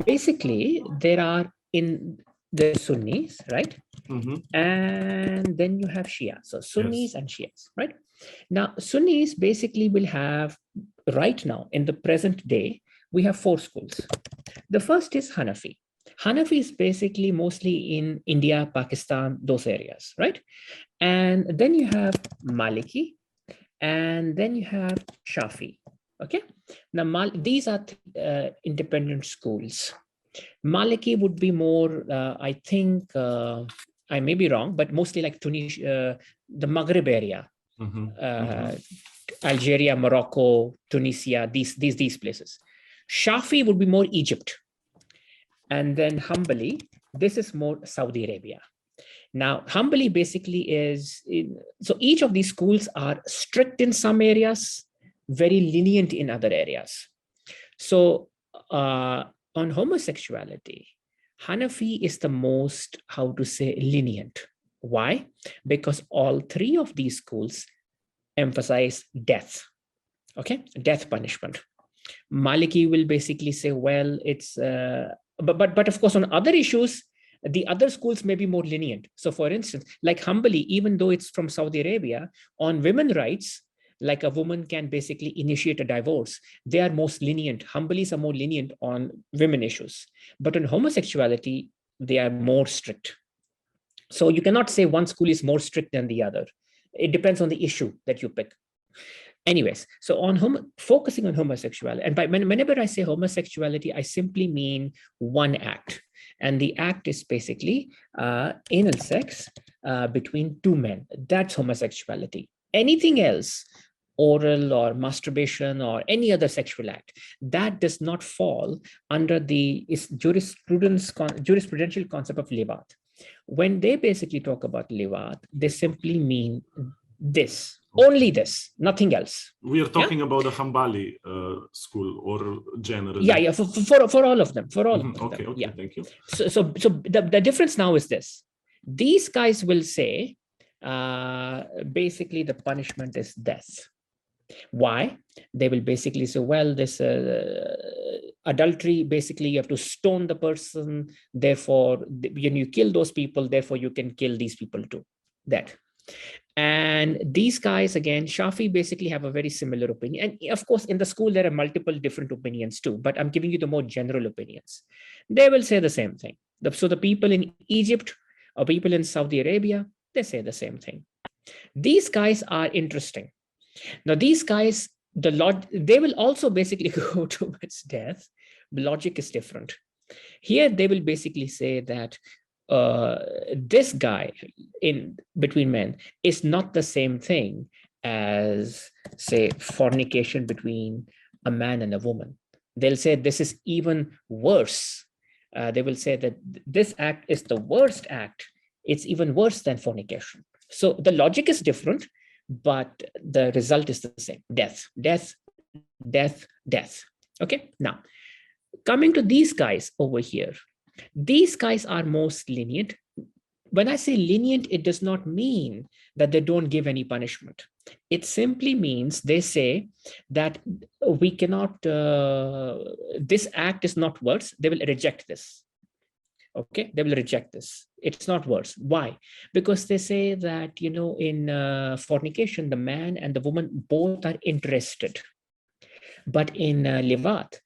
Basically, there are in the Sunnis, right? And then you have Shia. So Sunnis and Shias, right? Now, Sunnis basically will have, right now, in the present day, we have 4 schools. The first is Hanafi. Hanafi is basically mostly in India, Pakistan, those areas, right? And then you have Maliki, and then you have Shafi. Okay. Now, these are independent schools. Maliki would be more, I think, I may be wrong, but mostly like Tunisia, the Maghreb area, Algeria, Morocco, Tunisia, these places. Shafi would be more Egypt. And then Hanbali, this is more Saudi Arabia. Now, Hanbali basically is, so each of these schools are strict in some areas, very lenient in other areas. So on homosexuality, Hanafi is the most, how to say, lenient. Why? Because all 3 of these schools emphasize death, okay? Death punishment. Maliki will basically say, well, it's, but of course, on other issues, the other schools may be more lenient. So for instance, like Hanbali, even though it's from Saudi Arabia, on women's rights, like a woman can basically initiate a divorce, they are most lenient. Hanbalis are more lenient on women issues. But on homosexuality, they are more strict. So you cannot say one school is more strict than the other. It depends on the issue that you pick. Anyways, so on focusing on homosexuality, and whenever I say homosexuality, I simply mean one act. And the act is basically anal sex between 2 men. That's homosexuality. Anything else, oral or masturbation or any other sexual act, that does not fall under the jurisprudential concept of livat. When they basically talk about livat, they simply mean this. Only this, nothing else. We are talking about the Hanbali school or generally? Yeah, for all of them, Okay, yeah. Thank you. So the difference now is this. These guys will say, basically the punishment is death. Why? They will basically say, well, this adultery, basically you have to stone the person. Therefore, when you kill those people, therefore you can kill these people too. That. And these guys, again, Shafi basically have a very similar opinion. And of course, in the school, there are multiple different opinions too, but I'm giving you the more general opinions. They will say the same thing. So the people in Egypt or people in Saudi Arabia, they say the same thing. These guys are interesting. Now, these guys, they will also basically go towards death. Logic is different. Here, they will basically say that this guy in between men is not the same thing as, say, fornication between a man and a woman. They'll say this is even worse. They will say that this act is the worst act. It's even worse than fornication. So the logic is different, but the result is the same. Death, death, death, death. Okay, now coming to these guys over here. These guys are most lenient. When I say lenient, it does not mean that they don't give any punishment. It simply means they say that we cannot, this act is not worse. They will reject this. Okay, they will reject this. It's not worse. Why? Because they say that, you know, in fornication, the man and the woman both are interested. But in livat,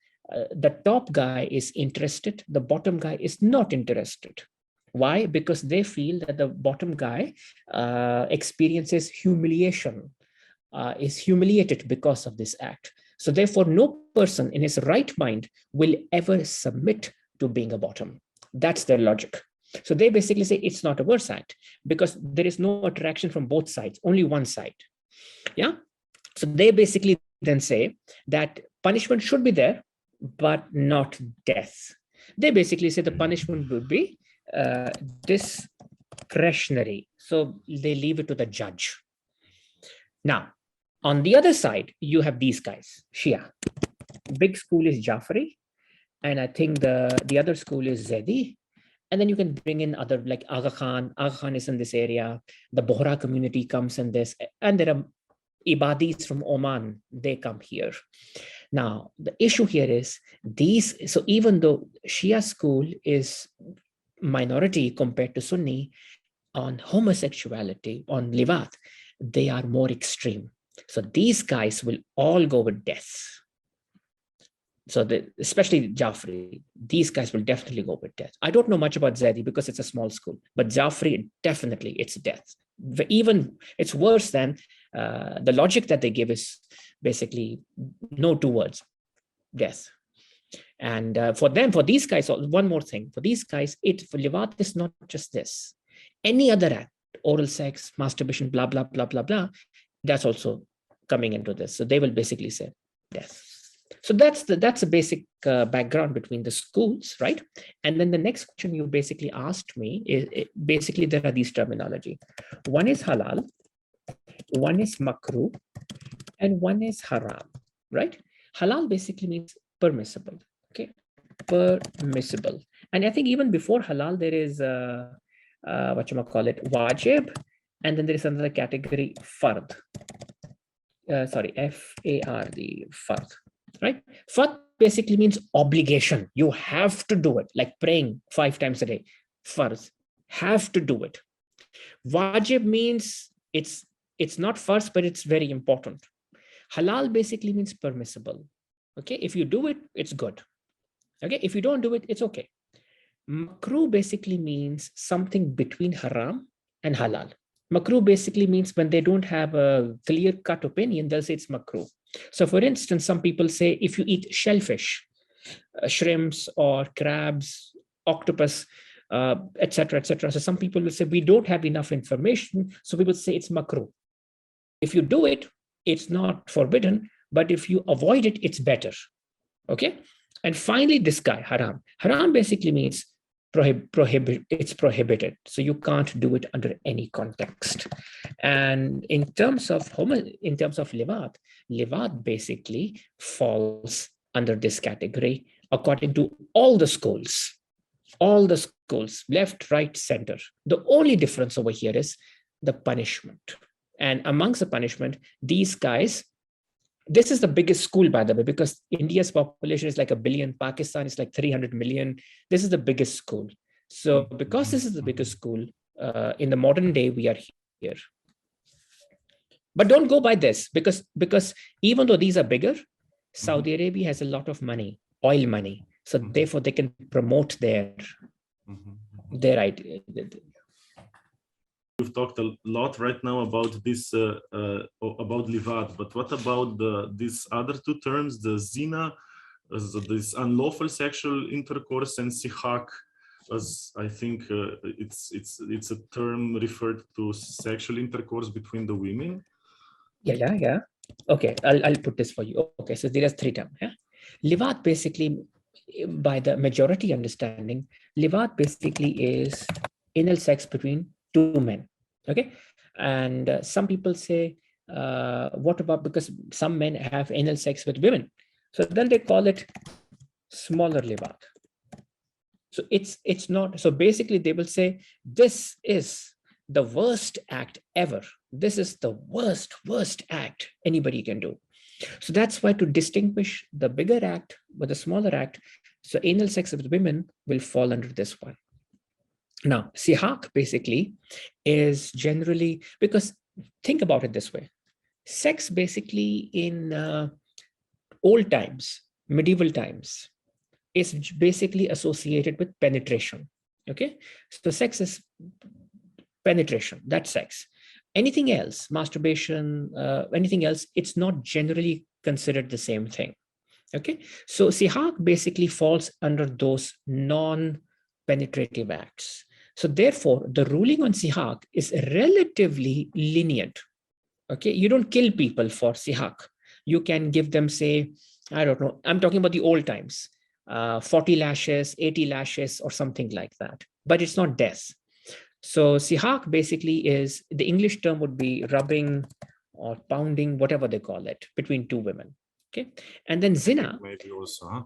the top guy is interested, the bottom guy is not interested. Why? Because they feel that the bottom guy experiences humiliation, is humiliated because of this act. So therefore, no person in his right mind will ever submit to being a bottom. That's their logic. So they basically say it's not a worse act because there is no attraction from both sides, only one side. Yeah. So they basically then say that punishment should be there, but not death. They basically say the punishment would be discretionary. So they leave it to the judge. Now, on the other side, you have these guys, Shia. Big school is Jafari. And I think the other school is Zedi. And then you can bring in other like Aga Khan. Aga Khan is in this area. The Bohra community comes in this. And there are Ibadis from Oman. They come here. Now, the issue here is these, so even though Shia school is minority compared to Sunni on homosexuality, on livat, they are more extreme. So these guys will all go with death. So especially Jafri, these guys will definitely go with death. I don't know much about Zaidi because it's a small school, but Jafri, definitely it's death. Even it's worse than the logic that they give is basically no two words, death. And for these guys, one more thing, for these guys, for livat is not just this. Any other act, oral sex, masturbation, blah, blah, blah, blah, blah, that's also coming into this. So they will basically say death. So that's a basic background between the schools, right? And then the next question you basically asked me is basically there are these terminology. One is halal, one is makruh, and one is haram, right? Halal basically means permissible, okay? Permissible. And I think even before halal, there is wajib, and then there is another category, fard. F-A-R-D, fard. Right? Fard basically means obligation. You have to do it, like praying 5 times a day. Farz, have to do it. Wajib means it's not first, but it's very important. Halal basically means permissible. Okay, if you do it, it's good. Okay, if you don't do it, it's okay. Makruh basically means something between haram and halal. Makruh basically means when they don't have a clear-cut opinion, they'll say it's makruh. So for instance, some people say if you eat shellfish, shrimps or crabs, octopus, etc., etc. So some people will say we don't have enough information, so we will say it's makruh. If you do it, it's not forbidden, but if you avoid it, it's better. Okay? And finally, this guy, haram. Haram basically means it's prohibited. So you can't do it under any context. And in terms of livat basically falls under this category according to all the schools, left, right, center. The only difference over here is the punishment. And amongst the punishment, these guys, this is the biggest school, by the way, because India's population is like 1 billion, Pakistan is like 300 million. This is the biggest school. So because this is the biggest school, in the modern day, we are here. But don't go by this, because even though these are bigger, Saudi Arabia has a lot of money, oil money. So therefore, they can promote their idea. We've talked a lot right now about this, about livat, but what about these other 2 terms, the zina, this unlawful sexual intercourse, and sihak, as I think it's a term referred to sexual intercourse between the women. Yeah. Okay, I'll put this for you. Okay, so there are 3 terms. Yeah? Livat basically, by the majority understanding, livat basically is anal sex between 2 men. Okay, and some people say, what about, because some men have anal sex with women, so then they call it smaller livat. So it's not. So basically, they will say this is the worst act ever. This is the worst act anybody can do. So that's why, to distinguish the bigger act with the smaller act, so anal sex with women will fall under this one. Now, sihak basically is generally, because think about it this way, sex basically in old times, medieval times, is basically associated with penetration. Okay, so sex is penetration, that's sex. Anything else, masturbation, anything else, it's not generally considered the same thing. Okay, so sihak basically falls under those non-penetrative acts. So therefore, the ruling on sihak is relatively lenient. Okay, you don't kill people for sihak. You can give them, say, I don't know, I'm talking about the old times, 40 lashes, 80 lashes, or something like that. But it's not death. So sihak basically is, the English term would be rubbing or pounding, whatever they call it, between 2 women. Okay, and then zina. Maybe also, huh?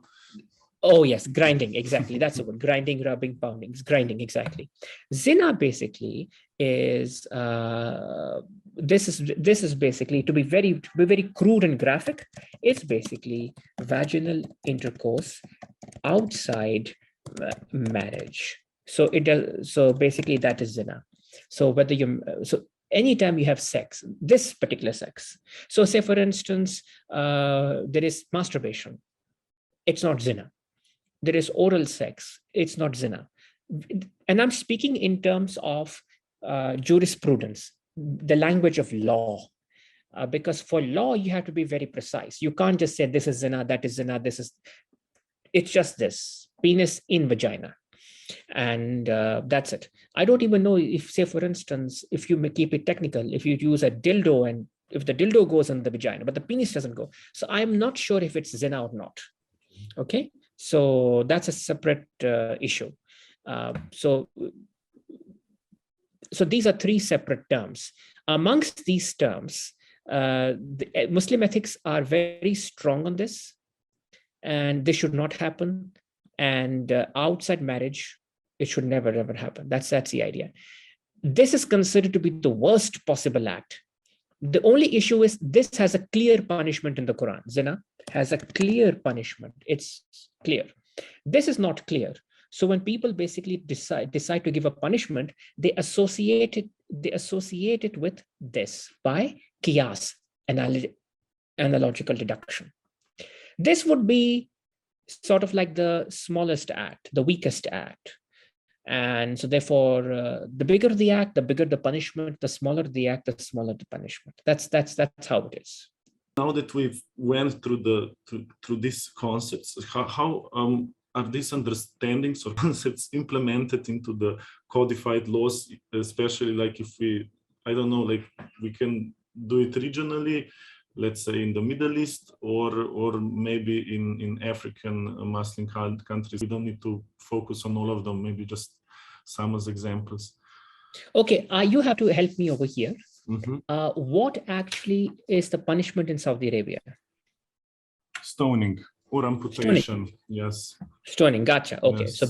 Oh yes, grinding, exactly. That's the word. Grinding, rubbing, pounding. Grinding, exactly. Zina basically is this is basically, to be very crude and graphic, it's basically vaginal intercourse outside marriage. So it does, so basically that is zina. So whether you anytime you have sex, this particular sex. So say for instance, there is masturbation, it's not zina. There is oral sex, it's not zina. And I'm speaking in terms of jurisprudence, the language of law. Because for law, you have to be very precise. You can't just say this is zina, that is zina, it's just this, penis in vagina. And that's it. I don't even know if, say, for instance, if you keep it technical, if you use a dildo and if the dildo goes in the vagina, but the penis doesn't go. So I'm not sure if it's zina or not. Okay. So that's a separate issue. So these are three separate terms. Amongst these terms, the Muslim ethics are very strong on this, and this should not happen. And outside marriage, it should never ever happen. That's the idea. This is considered to be the worst possible act. The only issue is this has a clear punishment in the Quran. Zina has a clear punishment. It's clear. This is not clear. So when people basically decide to give a punishment, they associate it with this by qiyas, analogical deduction. This would be sort of like the smallest act, the weakest act. And so therefore, the bigger the act, the bigger the punishment, the smaller the act, the smaller the punishment. That's how it is. Now that we've went through these concepts, how are these understandings or concepts implemented into the codified laws, especially like if I don't know, like we can do it regionally, let's say in the Middle East, or maybe in African Muslim countries. We don't need to focus on all of them, maybe just some as examples. Okay, you have to help me over here. Mm-hmm. What actually is the punishment in Saudi Arabia? Stoning or amputation. Stoning. Yes. Stoning, gotcha. Okay, yes. So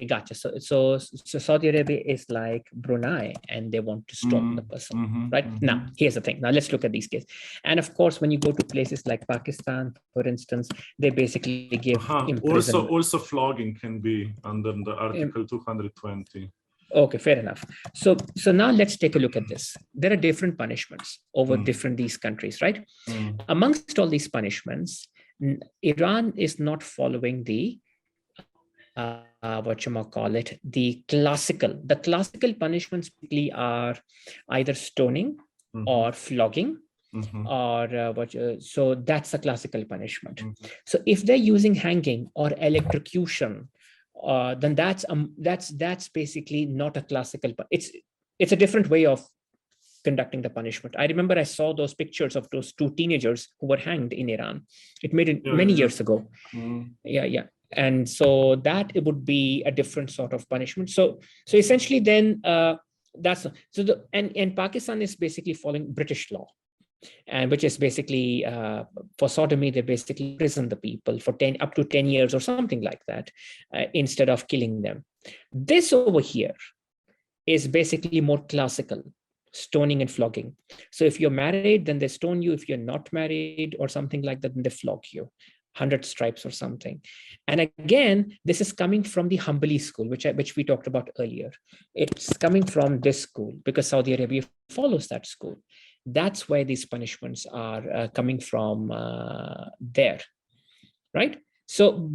gotcha. So Saudi Arabia is like Brunei, and they want to stone the person, right? Mm-hmm. Now, here's the thing. Now let's look at these cases. And of course, when you go to places like Pakistan, for instance, they basically give imprisonment. Also flogging can be under the Article 220. Okay, fair enough. So now let's take a look at this. There are different punishments over these countries, right? Amongst all these punishments, Iran is not following the the classical punishments really are either stoning or flogging, or so that's a classical punishment. So if they're using hanging or electrocution, then that's basically not a classical. It's a different way of conducting the punishment. I remember I saw those pictures of those two teenagers who were hanged in Iran. It made it many years ago. Yeah. And so that it would be a different sort of punishment. So essentially then and Pakistan is basically following British law, and which is basically for sodomy, they basically imprison the people for up to 10 years or something like that, instead of killing them. This over here is basically more classical, stoning and flogging. So if you're married, then they stone you. If you're not married or something like that, then they flog you, 100 stripes or something. And again, this is coming from the Hanbali school, which we talked about earlier. It's coming from this school because Saudi Arabia follows that school. That's where these punishments are coming from there, right? So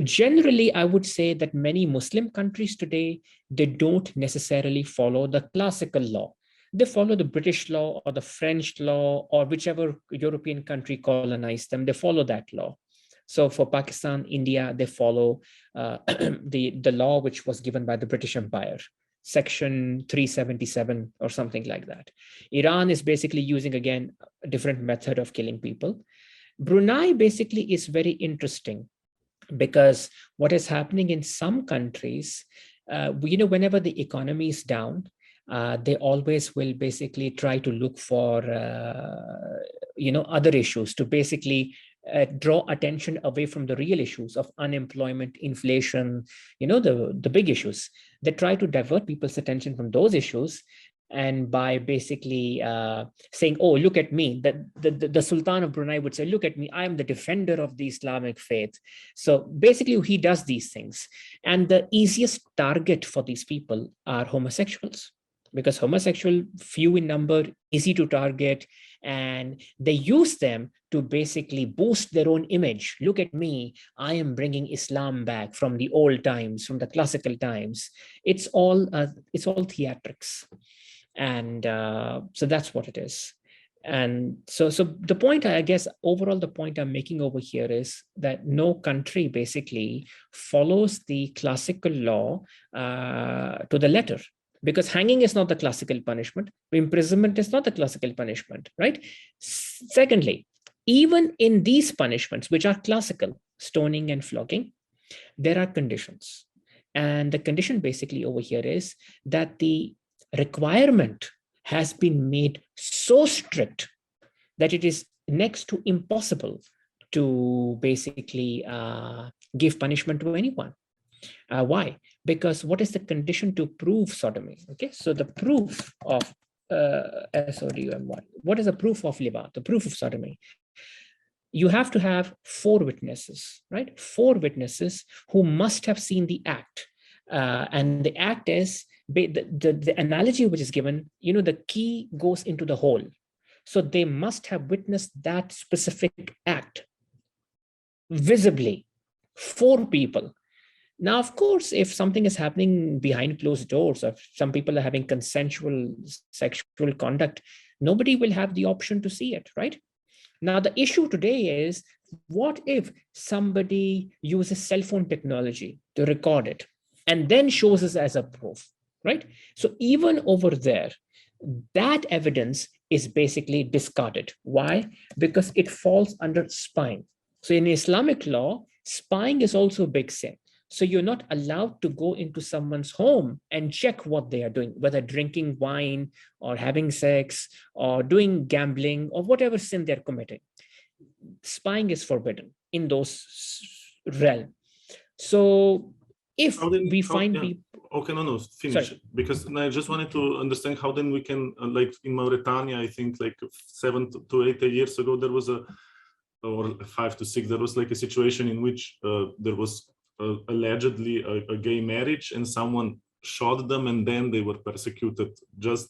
generally, I would say that many Muslim countries today, they don't necessarily follow the classical law. They follow the British law or the French law or whichever European country colonized them. They follow that law. So for Pakistan, India, they follow the law which was given by the British Empire, Section 377 or something like that. Iran is basically using, again, a different method of killing people. Brunei basically is very interesting because what is happening in some countries, whenever the economy is down, they always will basically try to look for, other issues to basically draw attention away from the real issues of unemployment, inflation, the big issues. They try to divert people's attention from those issues, and by basically saying, oh, look at me, the Sultan of Brunei would say, look at me, I am the defender of the Islamic faith. So basically he does these things. And the easiest target for these people are homosexuals, because homosexual, few in number, easy to target, and they use them to basically boost their own image. Look at me, I am bringing Islam back from the old times, from the classical times. It's all theatrics. And so that's what it is. And so the point, I guess, overall, the point I'm making over here is that no country basically follows the classical law to the letter, because hanging is not the classical punishment. Imprisonment is not the classical punishment, right? Secondly, even in these punishments, which are classical, stoning and flogging, there are conditions. And the condition basically over here is that the requirement has been made so strict that it is next to impossible to basically give punishment to anyone. Why? Because what is the condition to prove sodomy? Okay, so the proof of SODUMY. What is the proof of livat? The proof of sodomy. You have to have 4 witnesses, right? 4 witnesses who must have seen the act. And the act is, the analogy which is given, the key goes into the hole. So they must have witnessed that specific act visibly, 4 people. Now, of course, if something is happening behind closed doors, or some people are having consensual sexual conduct, nobody will have the option to see it, right? Now, the issue today is, what if somebody uses cell phone technology to record it and then shows us as a proof, right? So even over there, that evidence is basically discarded. Why? Because it falls under spying. So in Islamic law, spying is also a big sin. So you're not allowed to go into someone's home and check what they are doing, whether drinking wine or having sex or doing gambling or whatever sin they're committing. Spying is forbidden in those realms. So if we find people... Okay, no, finish. Sorry. Because I just wanted to understand how then we can, like in Mauritania, I think like 7 to 8 years ago, there was or 5 to 6, there was like a situation in which there was allegedly a gay marriage, and someone shot them, and then they were persecuted just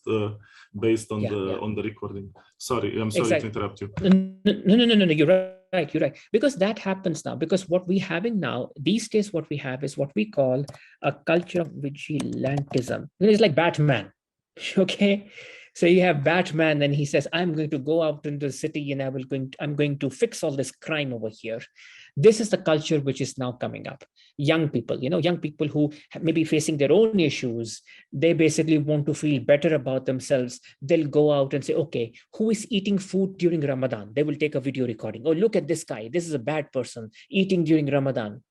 based on on the recording. Sorry, I'm sorry to interrupt you. No, you're right. Because that happens now. Because what we're having now, these days, what we have is what we call a culture of vigilantism. It's like Batman. Okay. So you have Batman, and he says, I'm going to go out into the city and I'm going to fix all this crime over here. This is the culture which is now coming up. Young people, young people who may be facing their own issues, they basically want to feel better about themselves. They'll go out and say, okay, who is eating food during Ramadan? They will take a video recording. Oh, look at this guy. This is a bad person eating during Ramadan.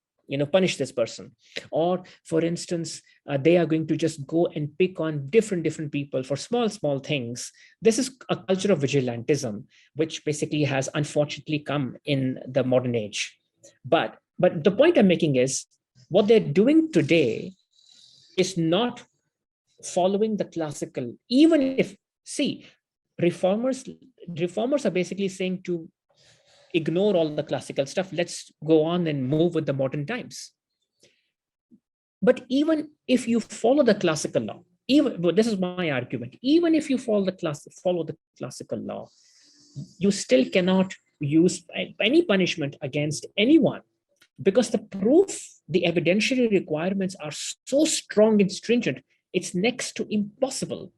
Punish this person. Or for instance, they are going to just go and pick on different people for small things. This is a culture of vigilantism, which basically has unfortunately come in the modern age. But the point I'm making is, what they're doing today is not following the classical, even if, see, reformers are basically saying to ignore all the classical stuff. Let's go on and move with the modern times. But even if you follow the classical law, this is my argument, even if you follow the classical law, you still cannot use any punishment against anyone, because the proof, the evidentiary requirements are so strong and stringent, it's next to impossible.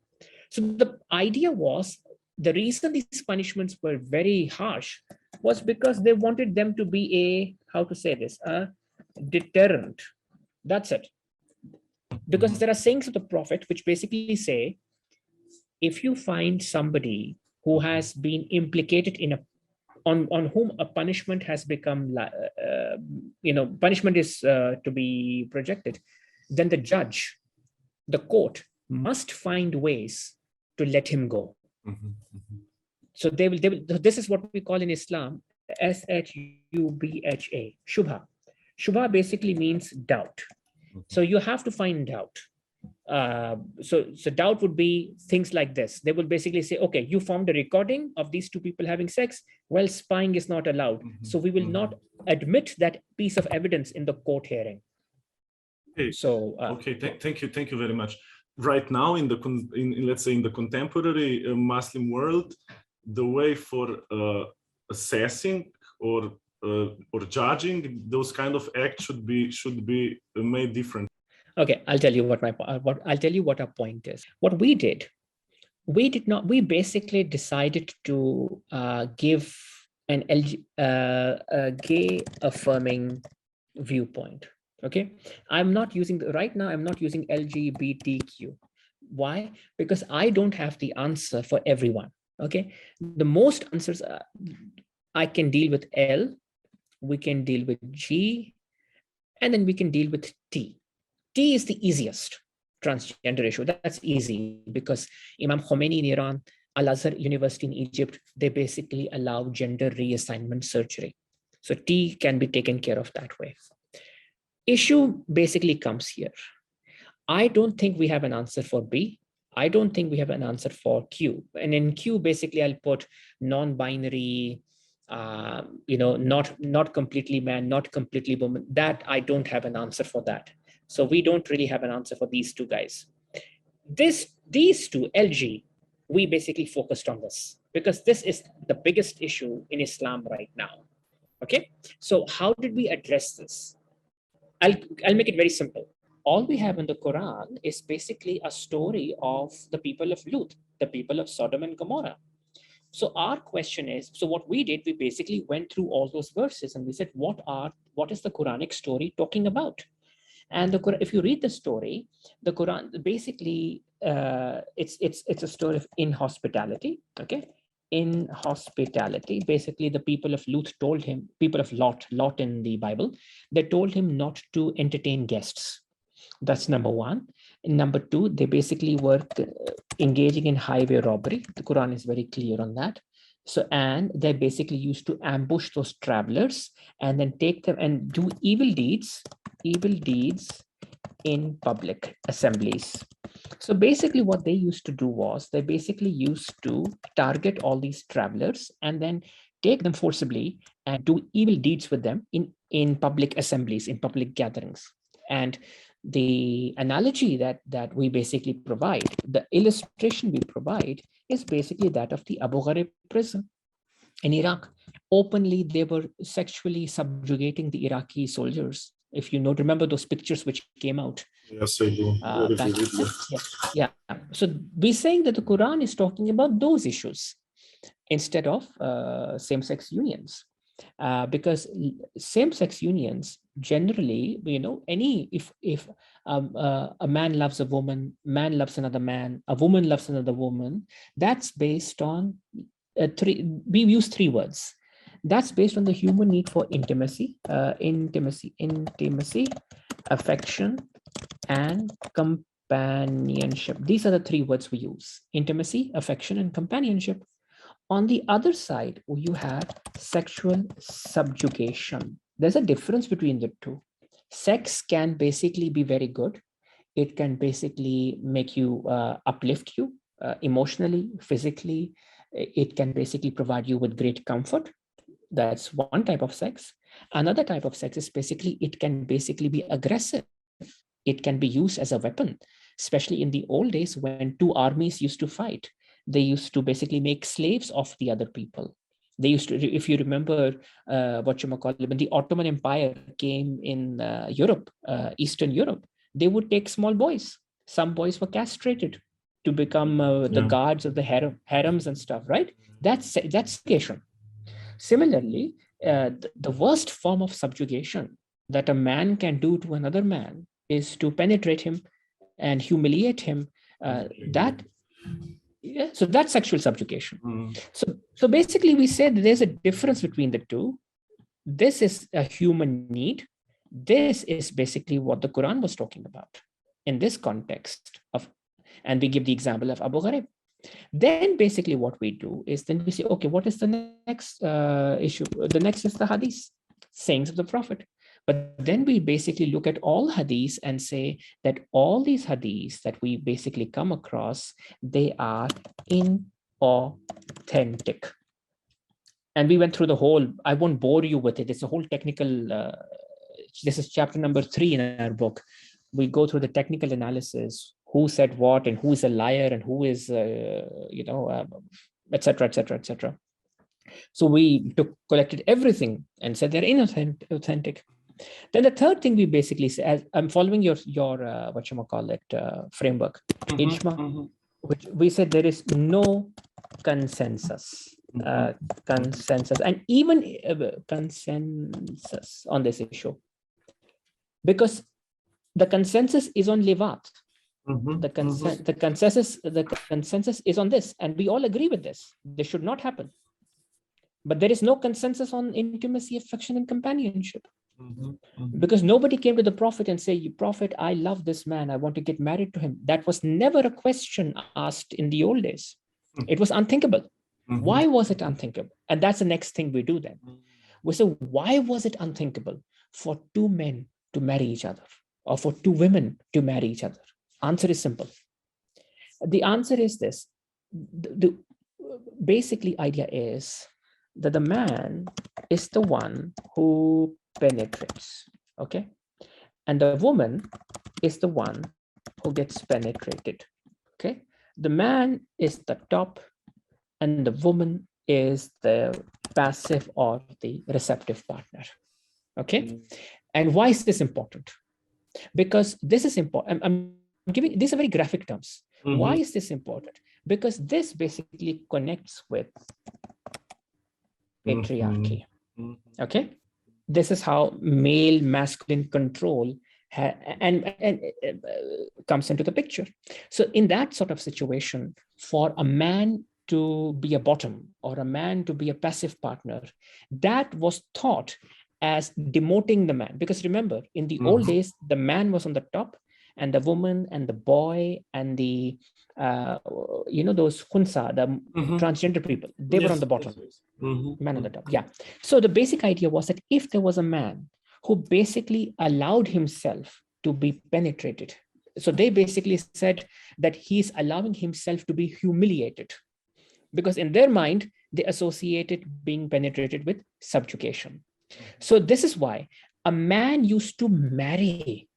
So the idea was, the reason these punishments were very harsh was because they wanted them to be a deterrent. That's it. Because there are sayings of the Prophet which basically say, if you find somebody who has been implicated in on whom a punishment has become, punishment is to be projected, then the judge, the court, must find ways to let him go. So they will. This is what we call in Islam S-H-U-B-H-A, Shubha. Shubha basically means doubt. So you have to find doubt. So doubt would be things like this. They will basically say, okay, you found a recording of these two people having sex. Well, spying is not allowed. So we will not admit that piece of evidence in the court hearing. Okay. So thank you very much. Right now, let's say in the contemporary Muslim world, the way for assessing or judging those kind of acts should be made different. Okay, I'll tell you what our point is. What we did, we basically decided to give an gay affirming viewpoint. Okay, right now I'm not using LGBTQ. Why? Because I don't have the answer for everyone. Okay, the most answers I can deal with L, we can deal with G, and then we can deal with T. T is the easiest transgender issue. That's easy because Imam Khomeini in Iran, Al-Azhar University in Egypt, they basically allow gender reassignment surgery. So T can be taken care of that way. Issue basically comes here. I don't think we have an answer for B. I don't think we have an answer for Q. And in Q, basically, I'll put non-binary, not completely man, not completely woman. That I don't have an answer for that. So we don't really have an answer for these two guys. These two, LG, we basically focused on this because this is the biggest issue in Islam right now. Okay, so how did we address this? I'll make it very simple. All we have in the Quran is basically a story of the people of Lut, the people of Sodom and Gomorrah. So our question is, so what we did, we basically went through all those verses and we said, what is the Quranic story talking about? And the Quran, if you read the story, the Quran basically it's a story of inhospitality. Okay, inhospitality. Basically, the people of Lut told him, people of Lot in the Bible, they told him not to entertain guests. That's number one. And number two, they basically were engaging in highway robbery. The Quran is very clear on that. So, and they basically used to ambush those travelers and then take them and do evil deeds in public assemblies. So basically what they used to do was they basically used to target all these travelers and then take them forcibly and do evil deeds with them in public assemblies, in public gatherings. And the analogy that we basically provide, the illustration we provide is basically that of the Abu Ghraib prison in Iraq. Openly, they were sexually subjugating the Iraqi soldiers. If you remember those pictures which came out. Yes, I do. Yeah. So we're saying that the Quran is talking about those issues instead of same-sex unions. Because same-sex unions generally, if a man loves a woman, man loves another man, a woman loves another woman, that's based on we use three words. That's based on the human need for intimacy, affection, and companionship. These are the three words we use: intimacy, affection, and companionship. On the other side, you have sexual subjugation. There's a difference between the two. Sex can basically be very good. It can basically make you uplift you emotionally, physically. It can basically provide you with great comfort. That's one type of sex. Another type of sex is basically, it can basically be aggressive. It can be used as a weapon, especially in the old days when two armies used to fight. They used to basically make slaves of the other people. They used to, if you remember when the Ottoman Empire came in Europe, Eastern Europe, they would take small boys. Some boys were castrated to become the guards of the harems and stuff, right? That's subjugation. Similarly, the worst form of subjugation that a man can do to another man is to penetrate him and humiliate him. So that's sexual subjugation. So basically, we said there's a difference between the two. This is a human need. This is basically what the Quran was talking about in this context of, and we give the example of Abu Ghraib. Then basically what we do is then we say, okay, what is the next issue? The next is the hadith, sayings of the Prophet. But then we basically look at all hadiths and say that all these hadiths that we basically come across, they are inauthentic. And we went through the whole, I won't bore you with it. It's a whole technical, this is chapter number 3 in our book. We go through the technical analysis, who said what and who is a liar and who is, et cetera, et cetera, et cetera. So we collected everything and said they're inauthentic. Then the third thing we basically say, as I'm following your framework, Ijma, which we said there is no consensus, and even consensus on this issue, because the consensus is on livat. The consensus is on this, and we all agree with this. This should not happen. But there is no consensus on intimacy, affection, and companionship. Because nobody came to the Prophet and say, Prophet, I love this man. I want to get married to him. That was never a question asked in the old days. It was unthinkable. Why was it unthinkable? And that's the next thing we do then. We say, why was it unthinkable for two men to marry each other or for two women to marry each other? Answer is simple. The answer is this. The basically idea is that the man is the one who penetrates, okay? And the woman is the one who gets penetrated, okay? The man is the top and the woman is the passive or the receptive partner, okay? And why is this important? Because this is important. I'm giving, these are very graphic terms. Why is this important? Because this basically connects with patriarchy, okay? This is how male masculine control comes into the picture. So in that sort of situation, for a man to be a bottom or a man to be a passive partner, that was thought as demoting the man. Because remember, in the old days, the man was on the top and the woman and the boy and the, those hunsa, the transgender people, they were on the bottom, man on the top. Yeah. So the basic idea was that if there was a man who basically allowed himself to be penetrated, so they basically said that he's allowing himself to be humiliated, because in their mind, they associated being penetrated with subjugation. So this is why a man used to marry,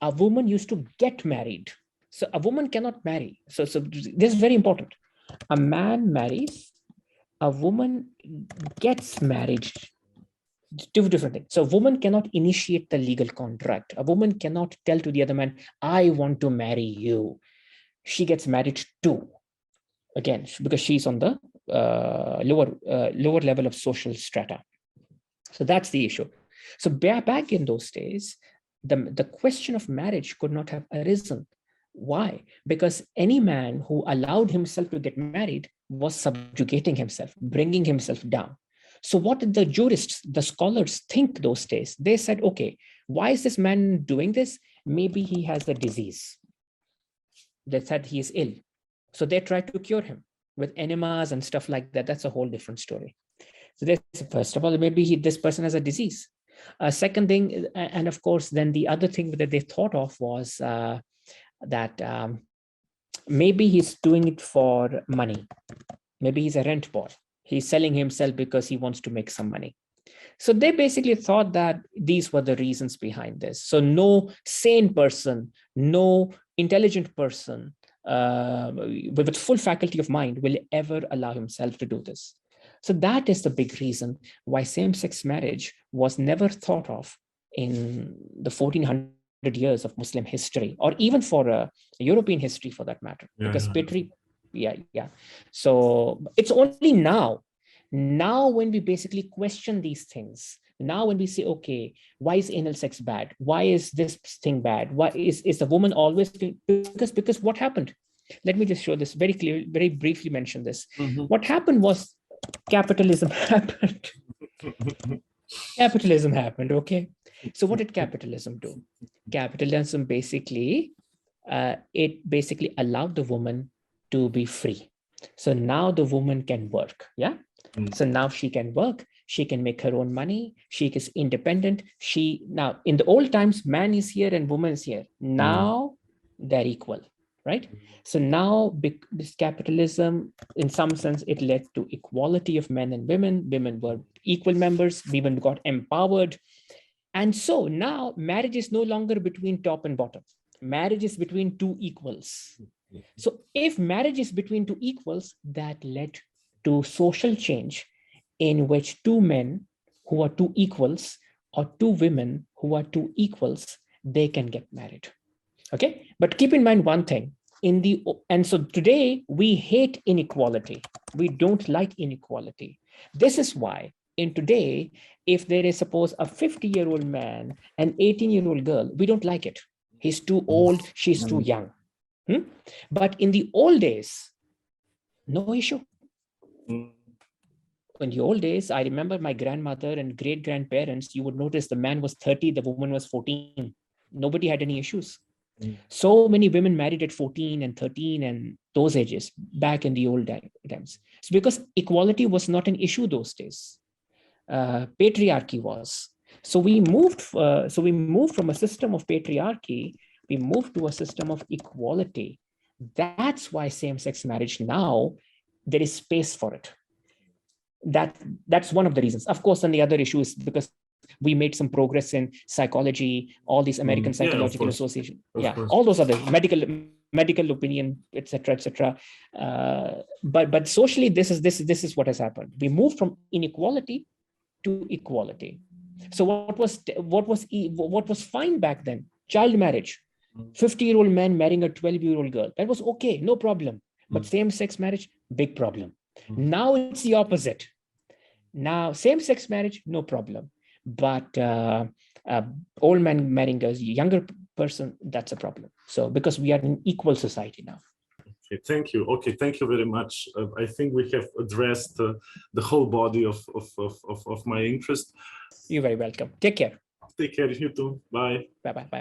a woman used to get married. So a woman cannot marry. So this is very important. A man marries, a woman gets married. Two different things. So a woman cannot initiate the legal contract. A woman cannot tell to the other man, I want to marry you. She gets married too. Again, because she's on the lower level of social strata. So that's the issue. So back in those days, the question of marriage could not have arisen. Why? Because any man who allowed himself to get married was subjugating himself, bringing himself down. So what did the jurists, the scholars think those days? They said, okay, why is this man doing this? Maybe he has a disease. They said he is ill. So they tried to cure him with enemas and stuff like that. That's a whole different story. So first of all, maybe this person has a disease. Second thing, and of course, then the other thing that they thought of was that maybe he's doing it for money. Maybe he's a rent boy. He's selling himself because he wants to make some money. So they basically thought that these were the reasons behind this. So no sane person, no intelligent person with full faculty of mind will ever allow himself to do this. So that is the big reason why same-sex marriage was never thought of in the 1400 years of Muslim history, or even for European history for that matter, because So it's only now when we basically question these things, now when we say, okay, why is anal sex bad? Why is this thing bad? Why is the woman always doing, because what happened? Let me just show this very clearly, very briefly mention this. What happened was capitalism happened. Capitalism happened, okay? So what did capitalism do? Capitalism basically, it basically allowed the woman to be free. So now the woman can work. Yeah. So now she can work. She can make her own money. She is independent. Now in the old times, man is here and woman is here. Now they're equal, right? So now this capitalism, in some sense, it led to equality of men and women. Women were equal members. Women got empowered. And so now marriage is no longer between top and bottom. Marriage is between two equals. So if marriage is between two equals, that led to social change in which two men who are two equals or two women who are two equals, they can get married. Okay, but keep in mind one thing. And so today we hate inequality. We don't like inequality. This is why in today, if there is suppose a 50-year-old man and 18-year-old girl, we don't like it. He's too old, she's too young. But in the old days, no issue. In the old days, I remember my grandmother and great-grandparents, you would notice the man was 30, the woman was 14. Nobody had any issues. So many women married at 14 and 13 and those ages back in the old times. So because equality was not an issue those days. Patriarchy was. So we moved from a system of patriarchy, we moved to a system of equality. That's why same-sex marriage now, there is space for it. That's one of the reasons. Of course, and the other issue is because we made some progress in psychology, all these American Psychological Association. All those other medical opinion, etc., etc. But socially, this is what has happened. We moved from inequality to equality. So what was fine back then? Child marriage. 50-year-old man marrying a 12-year-old girl. That was okay, no problem. But same-sex marriage, big problem. Now it's the opposite. Now same-sex marriage, no problem. But old man marrying a younger person, that's a problem. So because we are in equal society now. Okay, thank you. Okay, thank you very much. I think we have addressed the whole body of my interest. You're very welcome. Take care. Take care, you too. Bye. Bye-bye. Bye.